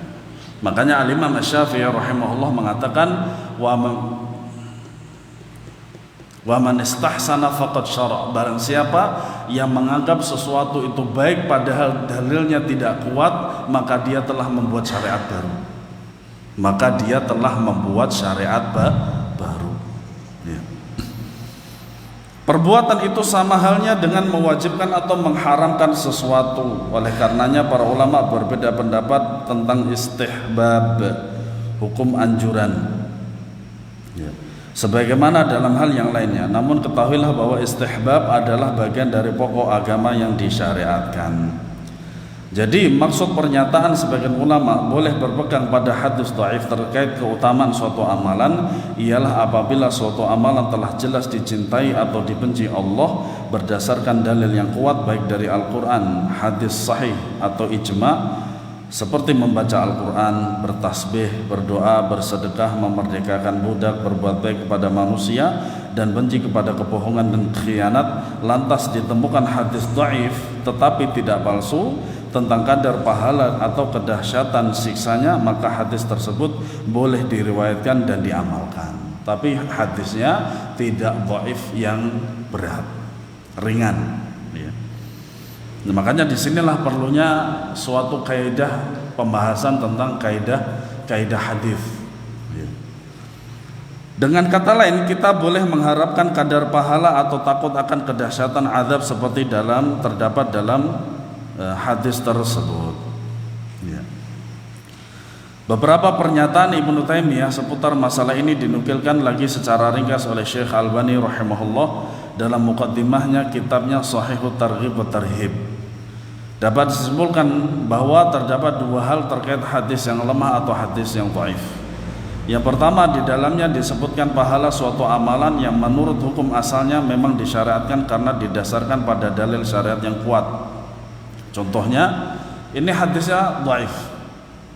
Makanya Al-Imam Asy-Syafi'i rahimahullah mengatakan wa man istahsana faqad syara', barang siapa yang menganggap sesuatu itu baik padahal dalilnya tidak kuat, maka dia telah membuat syariat baru. Baru. Ya. Perbuatan itu sama halnya dengan mewajibkan atau mengharamkan sesuatu. Oleh karenanya para ulama berbeda pendapat tentang istihbab, hukum anjuran, ya. Sebagaimana dalam hal yang lainnya. Namun ketahuilah bahwa istihbab adalah bagian dari pokok agama yang disyariatkan. Jadi maksud pernyataan sebagian ulama boleh berpegang pada hadis dhaif terkait keutamaan suatu amalan ialah apabila suatu amalan telah jelas dicintai atau dibenci Allah berdasarkan dalil yang kuat baik dari Al-Quran, hadis sahih atau ijma', seperti membaca Al-Quran, bertasbih, berdoa, bersedekah, memerdekakan budak, berbuat baik kepada manusia, dan benci kepada kebohongan dan khianat. Lantas ditemukan hadis dhaif tetapi tidak palsu tentang kadar pahala atau kedahsyatan siksanya, maka hadis tersebut boleh diriwayatkan dan diamalkan. Tapi hadisnya tidak dhaif yang berat, ringan. Nah, makanya disinilah perlunya suatu kaidah pembahasan tentang kaidah hadis. Dengan kata lain, kita boleh mengharapkan kadar pahala atau takut akan kedahsyatan azab seperti terdapat dalam hadis tersebut. Beberapa pernyataan Ibnu Taimiyah seputar masalah ini dinukilkan lagi secara ringkas oleh Syekh Albani rahimahullah dalam muqaddimahnya kitabnya Shahihut Targhib wa Tarhib. Dapat disimpulkan bahwa terdapat dua hal terkait hadis yang lemah atau hadis yang dhaif. Yang pertama, di dalamnya disebutkan pahala suatu amalan yang menurut hukum asalnya memang disyariatkan karena didasarkan pada dalil syariat yang kuat. Contohnya, ini hadisnya dhaif.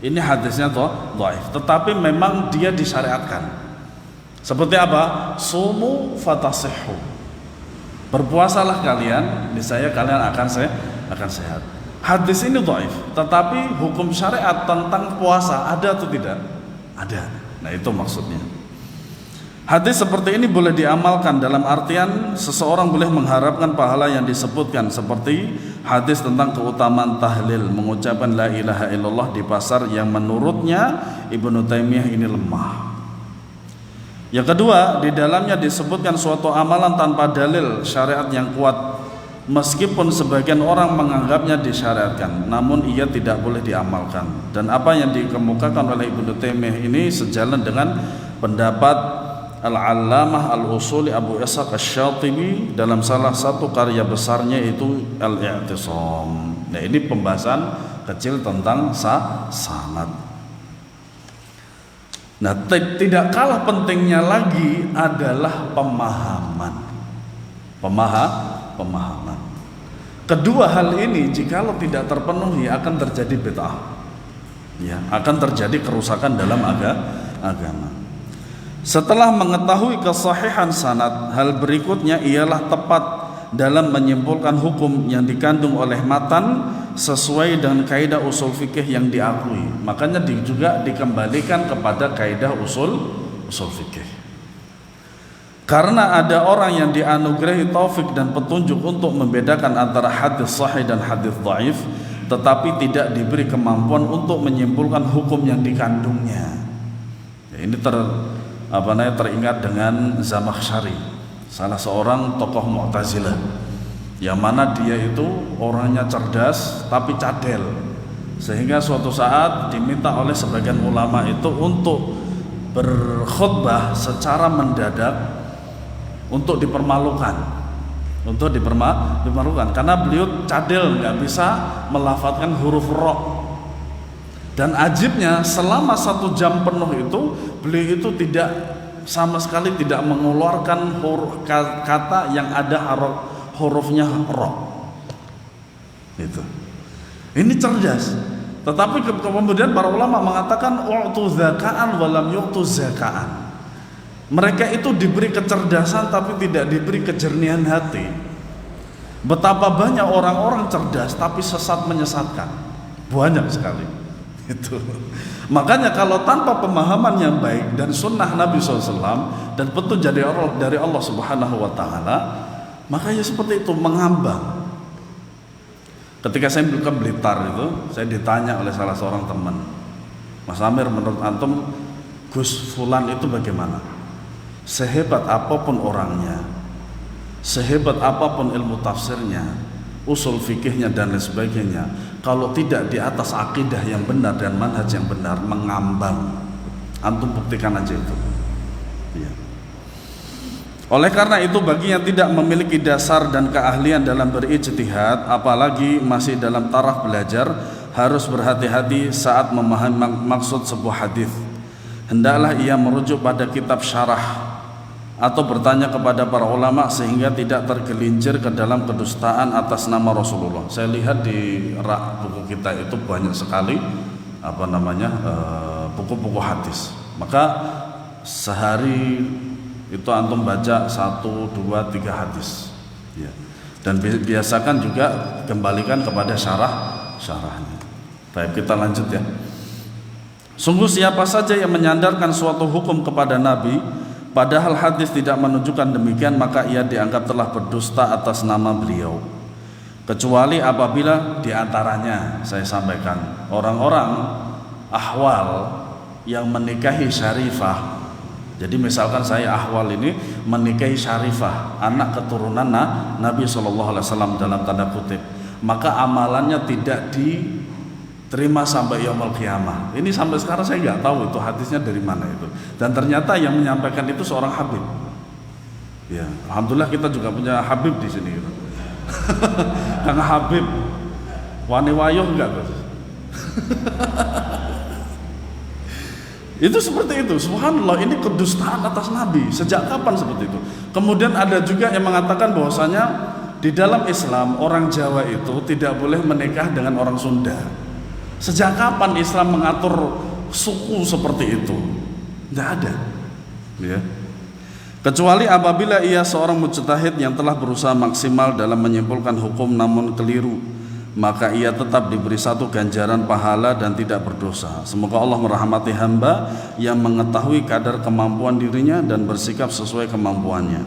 Ini hadisnya dhaif, tetapi memang dia disyariatkan. Seperti apa? Sumu fatasihhu. Berpuasalah kalian, niscaya kalian akan sehat. Hadis ini dhaif, tetapi hukum syariat tentang puasa ada atau tidak? Ada. Nah, itu maksudnya. Hadis seperti ini boleh diamalkan dalam artian seseorang boleh mengharapkan pahala yang disebutkan, seperti hadis tentang keutamaan tahlil, mengucapkan la ilaha illallah di pasar, yang menurutnya Ibnu Taimiyah ini lemah. Yang kedua, di dalamnya disebutkan suatu amalan tanpa dalil syariat yang kuat, meskipun sebagian orang menganggapnya disyariatkan, namun ia tidak boleh diamalkan. Dan apa yang dikemukakan oleh Ibnu Taimiyah ini sejalan dengan pendapat Al-Allamah Al-Usuli Abu Ishaq Asy-Syatibi dalam salah satu karya besarnya, itu Al-I'tisam. Nah, ini pembahasan kecil tentang sanad. Nah, tidak kalah pentingnya lagi adalah pemahaman. Kedua hal ini jikalau tidak terpenuhi akan terjadi bid'ah. Ya, akan terjadi kerusakan dalam agama. Setelah mengetahui kesahihan sanad, hal berikutnya ialah tepat dalam menyimpulkan hukum yang dikandung oleh matan sesuai dengan kaidah usul fikih yang diakui. Makanya juga dikembalikan kepada kaidah usul fikih. Karena ada orang yang dianugerahi taufik dan petunjuk untuk membedakan antara hadis sahih dan hadis dhaif, tetapi tidak diberi kemampuan untuk menyimpulkan hukum yang dikandungnya. Ya, ini teringat dengan Zamakhsyari, salah seorang tokoh Mu'tazilah, yang mana dia itu orangnya cerdas tapi cadel, sehingga suatu saat diminta oleh sebagian ulama itu untuk berkhutbah secara mendadak untuk dipermalukan karena beliau cadel, nggak bisa melafadzkan huruf ra. Dan ajibnya selama 1 jam penuh itu beliau itu tidak sama sekali tidak mengeluarkan kata yang ada hurufnya ra. Itu. Ini cerdas. Tetapi kemudian para ulama mengatakan u'tu zaka'an wa lam yu'tu zaka'an. Mereka itu diberi kecerdasan tapi tidak diberi kejernihan hati. Betapa banyak orang-orang cerdas tapi sesat menyesatkan. Banyak sekali. Itu. Makanya kalau tanpa pemahaman yang baik dan sunnah Nabi SAW dan petunjuk dari Allah Subhanahu Wa Taala, makanya seperti itu mengambang. Ketika saya ke Blitar itu, saya ditanya oleh salah seorang teman, Mas Amir, menurut antum Gus Fulan itu bagaimana? Sehebat apapun orangnya, sehebat apapun ilmu tafsirnya, usul fikihnya dan lain sebagainya, kalau tidak di atas akidah yang benar dan manhaj yang benar, mengambang. Antum buktikan aja itu. Ya. Oleh karena itu, bagi yang tidak memiliki dasar dan keahlian dalam berijtihad, apalagi masih dalam taraf belajar, harus berhati-hati saat memahami maksud sebuah hadis. Hendaklah ia merujuk pada kitab syarah atau bertanya kepada para ulama sehingga tidak tergelincir ke dalam kedustaan atas nama Rasulullah. Saya lihat di rak buku kita itu banyak sekali buku-buku hadis. Maka sehari itu antum baca 1, 2, 3 hadis. Ya. Dan biasakan juga kembalikan kepada syarahnya. Baik, kita lanjut ya. Sungguh siapa saja yang menyandarkan suatu hukum kepada Nabi padahal hadis tidak menunjukkan demikian, maka ia dianggap telah berdusta atas nama beliau. Kecuali apabila diantaranya, saya sampaikan, orang-orang ahwal yang menikahi syarifah. Jadi misalkan saya ahwal ini menikahi syarifah, anak keturunan Nabi SAW dalam tanda kutip, maka amalannya tidak diterima sampai yaumul qiyamah. Ini sampai sekarang saya nggak tahu itu hadisnya dari mana itu. Dan ternyata yang menyampaikan itu seorang habib. Ya, alhamdulillah kita juga punya habib di sini. Gitu. Kang Habib, wani wayuh enggak Gus? Itu seperti itu. Subhanallah, ini kedustaan atas Nabi. Sejak kapan seperti itu? Kemudian ada juga yang mengatakan bahwasanya di dalam Islam orang Jawa itu tidak boleh menikah dengan orang Sunda. Sejak kapan Islam mengatur suku seperti itu? Tidak ada, ya. Kecuali apabila ia seorang mujtahid yang telah berusaha maksimal dalam menyimpulkan hukum namun keliru, maka ia tetap diberi satu ganjaran pahala dan tidak berdosa. Semoga Allah merahmati hamba yang mengetahui kadar kemampuan dirinya dan bersikap sesuai kemampuannya.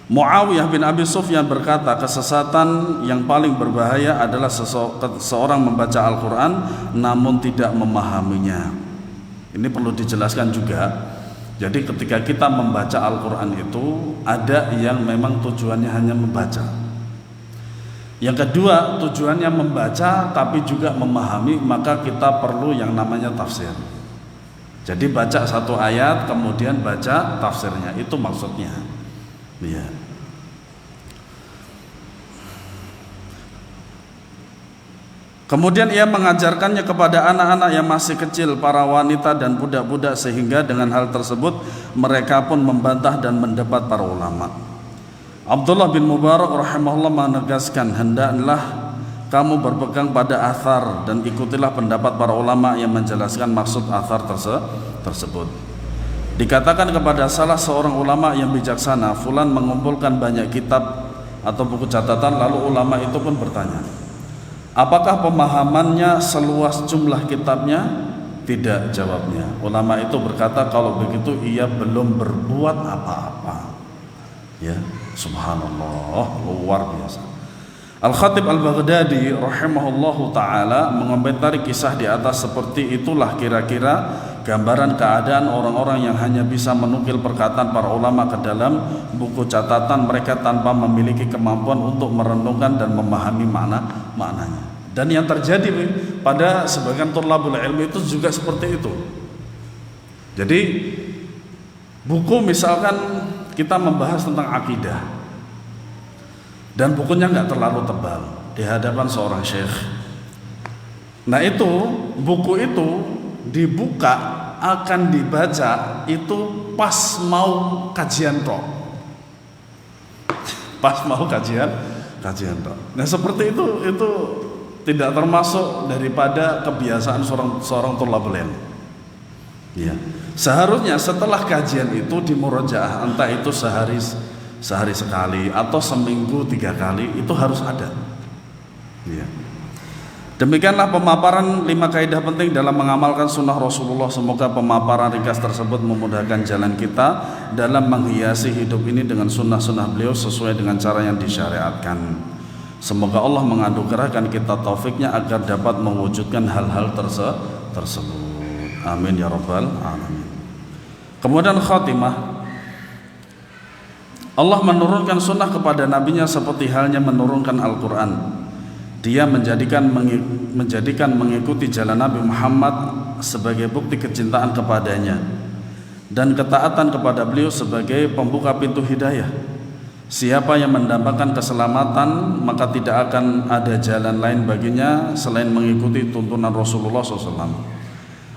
Muawiyah bin Abi Sufyan berkata, kesesatan yang paling berbahaya adalah seseorang membaca Al-Quran namun tidak memahaminya. Ini perlu dijelaskan juga. Jadi ketika kita membaca Al-Quran itu ada yang memang tujuannya hanya membaca. Yang kedua, tujuannya membaca tapi juga memahami, maka kita perlu yang namanya tafsir. Jadi baca satu ayat kemudian baca tafsirnya, itu maksudnya. Ya. Kemudian ia mengajarkannya kepada anak-anak yang masih kecil, para wanita dan budak-budak, sehingga dengan hal tersebut mereka pun membantah dan mendebat para ulama. Abdullah bin Mubarak rahimahullah menegaskan, hendaklah kamu berpegang pada athar dan ikutilah pendapat para ulama yang menjelaskan maksud athar tersebut. Dikatakan kepada salah seorang ulama yang bijaksana, fulan mengumpulkan banyak kitab atau buku catatan, lalu ulama itu pun bertanya, apakah pemahamannya seluas jumlah kitabnya? Tidak, jawabnya. Ulama itu berkata, kalau begitu ia belum berbuat apa-apa. Ya, subhanallah, luar biasa. Al-Khatib Al-Baghdadi rahimahullahu ta'ala mengomentari kisah di atas, seperti itulah kira-kira gambaran keadaan orang-orang yang hanya bisa menukil perkataan para ulama ke dalam buku catatan mereka tanpa memiliki kemampuan untuk merenungkan dan memahami maknanya. Dan yang terjadi pada sebagian thulabul ilmi itu juga seperti itu. Jadi buku misalkan kita membahas tentang akidah dan bukunya nggak terlalu tebal di hadapan seorang syekh. Nah itu buku itu dibuka akan dibaca itu pas mau kajian toh, pas mau kajian toh. Nah seperti itu tidak termasuk daripada kebiasaan seorang thalabul ilm. Ya, seharusnya setelah kajian itu dimurojaah, entah itu sehari sekali atau seminggu 3 kali, itu harus ada. Ya. Demikianlah pemaparan 5 kaidah penting dalam mengamalkan sunnah Rasulullah. Semoga pemaparan ringkas tersebut memudahkan jalan kita dalam menghiasi hidup ini dengan sunnah-sunnah beliau sesuai dengan cara yang disyariatkan. Semoga Allah menganugerahkan kita taufiknya agar dapat mewujudkan hal-hal tersebut. Amin ya rabbal alamin. Kemudian khatimah, Allah menurunkan sunnah kepada nabinya seperti halnya menurunkan Al-Quran. Dia menjadikan mengikuti jalan Nabi Muhammad sebagai bukti kecintaan kepadanya dan ketaatan kepada beliau sebagai pembuka pintu hidayah. Siapa yang mendambakan keselamatan, maka tidak akan ada jalan lain baginya selain mengikuti tuntunan Rasulullah SAW.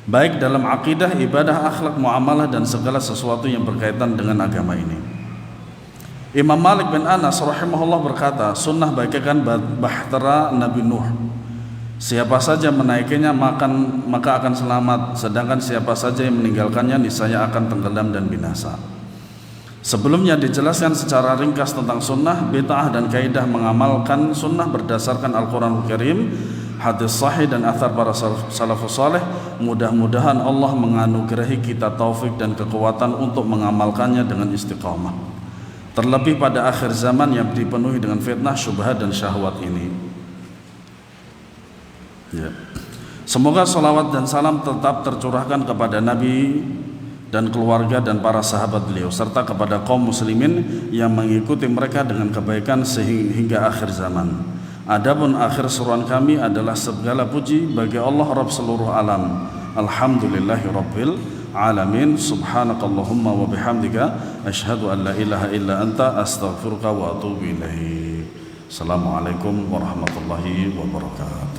baik dalam akidah, ibadah, akhlak, muamalah dan segala sesuatu yang berkaitan dengan agama ini. Imam Malik bin Anas rahimahullah berkata, sunnah bagaikan bahtera Nabi Nuh. Siapa saja menaikinya maka akan selamat, sedangkan siapa saja yang meninggalkannya niscaya akan tenggelam dan binasa. Sebelumnya dijelaskan secara ringkas tentang sunnah, bid'ah dan kaidah mengamalkan sunnah berdasarkan Al-Quranul Karim, hadis sahih dan athar para salafus saleh. Mudah-mudahan Allah menganugerahi kita taufik dan kekuatan untuk mengamalkannya dengan istiqamah, terlebih pada akhir zaman yang dipenuhi dengan fitnah, syubhat dan syahwat ini. Ya. Semoga salawat dan salam tetap tercurahkan kepada Nabi dan keluarga dan para sahabat beliau, serta kepada kaum muslimin yang mengikuti mereka dengan kebaikan sehingga akhir zaman. Adapun akhir seruan kami adalah segala puji bagi Allah Rabb seluruh alam. Alhamdulillahi Rabbil Alamin. Subhanakallahumma wa bihamdika asyhadu an la ilaha illa anta astaghfiruka wa atubu ilaik. Assalamualaikum warahmatullahi wabarakatuh.